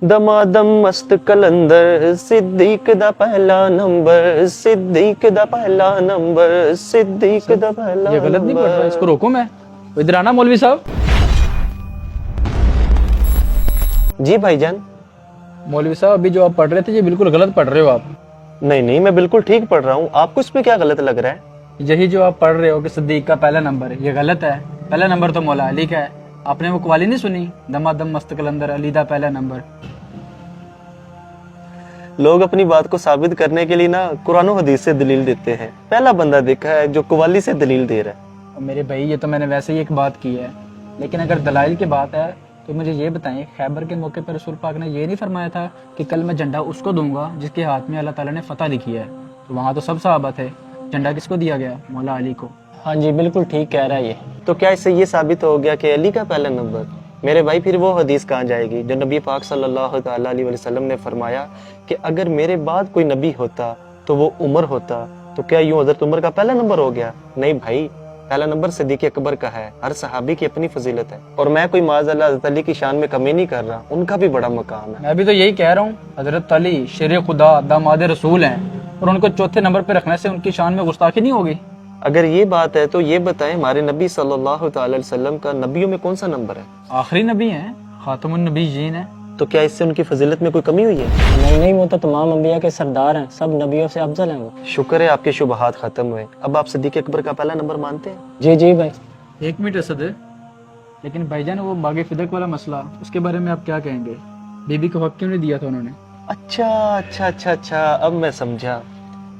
दमादम मस्त कलंदर सिद्दीक दा पहला नंबर सिद्दीक दा पहला नंबर सिद्दीक दा पहला ये गलत नहीं पढ़ रहा, इसको रोको मैं। इधर आना मौलवी साहब। जी भाईजान। मौलवी साहब अभी जो आप पढ़ रहे थे ये बिल्कुल गलत पढ़ रहे हो आप। नहीं नहीं, मैं बिल्कुल ठीक पढ़ रहा हूँ, आपको इसमें क्या गलत लग रहा है? यही जो आप पढ़ रहे हो कि सिद्दीक का पहला नंबर है, ये गलत है। पहला नंबर तो मौला अली का है। आपने वो कवाली नहीं सुनी, दमादम मस्त कलंदर अली दा पहला नंबर। लोग अपनी बात को साबित करने के लिए ना कुरान और हदीस से दलील देते हैं। पहला बंदा देखा है जो कवाली से दलील दे रहा है। और मेरे भाई ये तो मैंने वैसे ही एक बात की है, लेकिन अगर दलाइल की बात है तो मुझे ये बताएं, खैबर के मौके पर रसूल पाक ने ये नहीं फरमाया था कि कल मैं झंडा उसको दूंगा जिसके हाथ में अल्लाह ताला ने फतह लिखी है? तो वहाँ तो सब सहाबा थे, झंडा किसको दिया गया? मौला अली को। हाँ जी बिल्कुल ठीक कह रहा है ये। तो क्या इससे ये साबित हो गया कि अली का पहला नंबर? मेरे भाई फिर वो हदीस कहाँ जाएगी जो नबी पाक सल्लल्लाहु ताला अलैहि वसल्लम ने फरमाया कि अगर मेरे बाद कोई नबी होता तो वो उमर होता। तो क्या यूं हजरत उमर का पहला नंबर हो गया? नहीं भाई, पहला नंबर सिद्दीक अकबर का है। हर सहाबी की अपनी फजीलत है और मैं कोई माज़अल्लाह हज़रत अली की शान में कमी नहीं कर रहा, उनका भी बड़ा मकाम है। मैं भी तो यही कह रहा हूँ, हजरत अली शेर खुदा दामाद रसूल हैं और उनको चौथे नंबर पे रखने से उनकी शान में गुस्ताखी नहीं होगी? अगर ये बात है तो ये बताएं, हमारे नबी सल्लल्लाहु ताला अलैहि वसल्लम का नबियों में कौन सा नंबर है? आखिरी नबी हैं, खातमुन नबीयीन हैं। तो क्या इससे उनकी फजीलत में कोई कमी हुई है? नहीं नहीं, वो तो तमाम अंबिया के सरदार हैं, सब नबियों से अफजल हैं वो। शुक्र है आपके शुबहात खत्म हुए। अब आप सिद्दीक अकबर का पहला नंबर मानते हैं? जी जी भाई। एक मिनट असद, लेकिन भाईजान वो बागे फिदक वाला मसला, उसके बारे में आप क्या कहेंगे? बीबी को हक क्यों नहीं दिया था उन्होंने? अच्छा, अब मैं समझा।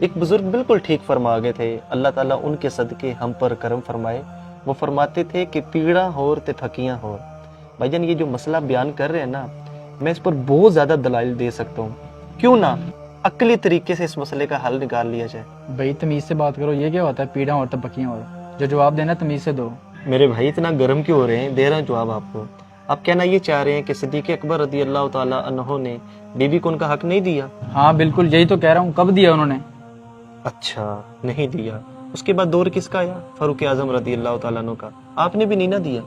एक बुजुर्ग बिल्कुल ठीक फरमा गए थे, अल्लाह ताला उनके सदके हम पर करम फरमाए। वो फरमाते थे कि पीड़ा होर ते थकियां होर। भाईजान ये जो मसला बयान कर रहे हैं ना, मैं इस पर बहुत ज्यादा दलाइल दे सकता हूँ। क्यों ना अक्ली तरीके से इस मसले का हल निकाल लिया जाए। भाई तमीज से बात करो, ये क्या होता है पीड़ा और तपकियां? और जो जवाब देना तमीज से दो। मेरे भाई इतना गर्म क्यों हो रहे हैं? दे रहा हूं जवाब आपको। आप कहना ये चाह रहे हैं कि सिद्दीक अकबर रदी अल्लाह ताला अन्हो ने बीबी को उनका हक नहीं दिया? हाँ बिल्कुल, यही तो कह रहा हूँ। कब दिया उन्होंने? अच्छा, नहीं दिया। उसके बाद दौर किसका आया? फारूक आजम रदी अल्लाह ताला अन्हो का। आपने भी नहीं ना दिया?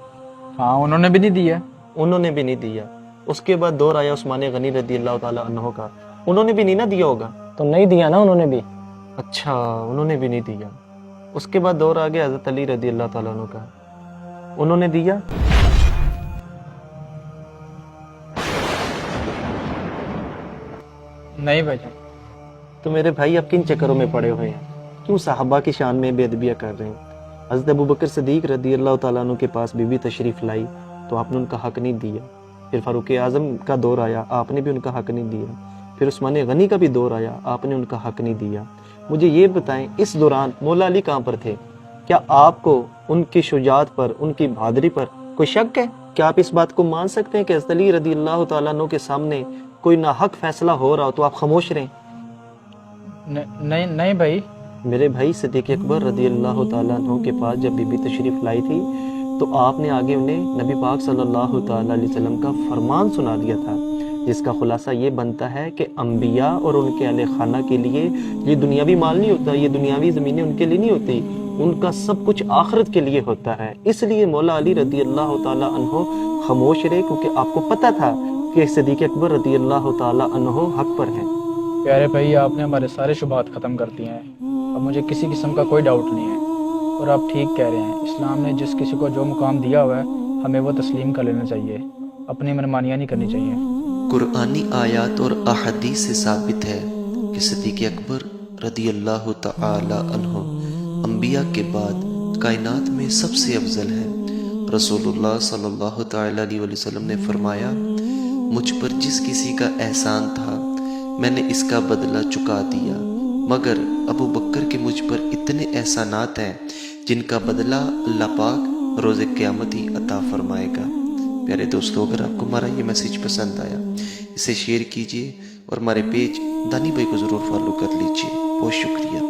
हाँ उन्होंने भी नहीं दिया। उन्होंने भी नहीं दिया। उसके बाद दौर आया उस्मान गनी रदी अल्लाह ताला अन्हो का। उन्होंने भी नहीं ना दिया होगा? तो नहीं दिया ना उन्होंने भी। अच्छा, उन्होंने भी नहीं दिया। उसके बाद दौर आ गया हजरत अली रदी अल्लाह ताला अन्हो का। उन्होंने दिया? नहीं भाई। तो मेरे भाई अब किन चक्करों में पड़े हुए हैं? क्यों साहबा की शान में बेअदबियां कर रहे हैं? हज़रत अबू बकर सिद्दीक रदी अल्लाह ताला अन्हु के पास बीबी तशरीफ लाई तो आपने उनका हक नहीं दिया। फिर फारूक आजम का दौर आया, आपने भी उनका हक नहीं दिया। फिर उस्मान गनी का भी दौर आया, आपने उनका हक नहीं दिया। मुझे ये बताएं, इस दौरान मौला अली कहाँ पर थे? क्या आपको उनकी शुजात पर, उनकी बहादुरी पर कोई शक है? क्या आप इस बात को मान सकते हैं कि हज़रत अली रदी अल्लाह ताला अन्हु के सामने कोई नाहक फैसला हो रहा हो तो आप खामोश रहें? नहीं भाई। मेरे भाई सिद्दीक अकबर रदी अल्लाह ताला अन्हु के पास जब बीबी तशरीफ लाई थी तो आपने आगे उन्हें नबी पाक सल्लल्लाहु ताला अलैहि वसल्लम का फरमान सुना दिया था, जिसका खुलासा ये बनता है कि अंबिया और उनके अहले खाना के लिए ये दुनियावी माल नहीं होता, ये दुनियावी ज़मीनें उनके लिए नहीं होती, उनका सब कुछ आखिरत के लिए होता है। इसलिए मौला अली रदी अल्लाह ताला अन्हु खामोश रहे, क्योंकि आपको पता था कि सिद्दीक अकबर रदी अल्लाह ताला अन्हु हक पर है। प्यारे भाई, आपने हमारे सारे शुबहात ख़त्म कर दिए हैं। अब मुझे किसी किस्म का कोई डाउट नहीं है और आप ठीक कह रहे हैं। इस्लाम ने जिस किसी को जो मुकाम दिया हुआ है हमें वो तस्लीम कर लेना चाहिए, अपनी मनमानियाँ नहीं करनी चाहिए। कुरानी आयात और अहदीस से साबित है कि सिद्दीक अकबर रदी अल्लाह तआला अन्हु अंबिया के बाद कायनात में सबसे अफजल है। रसूलुल्लाह सल्लल्लाहु तआला अलैहि वसल्लम ने फरमाया, मुझ पर जिस किसी का एहसान था मैंने इसका बदला चुका दिया, मगर अबू बकर के मुझ पर इतने एहसानात हैं जिनका बदला अल्लाह पाक रोज़े क़यामत ही अता फरमाएगा। प्यारे दोस्तों, अगर आपको हमारा ये मैसेज पसंद आया इसे शेयर कीजिए और हमारे पेज दानी भाई को ज़रूर फॉलो कर लीजिए। बहुत शुक्रिया।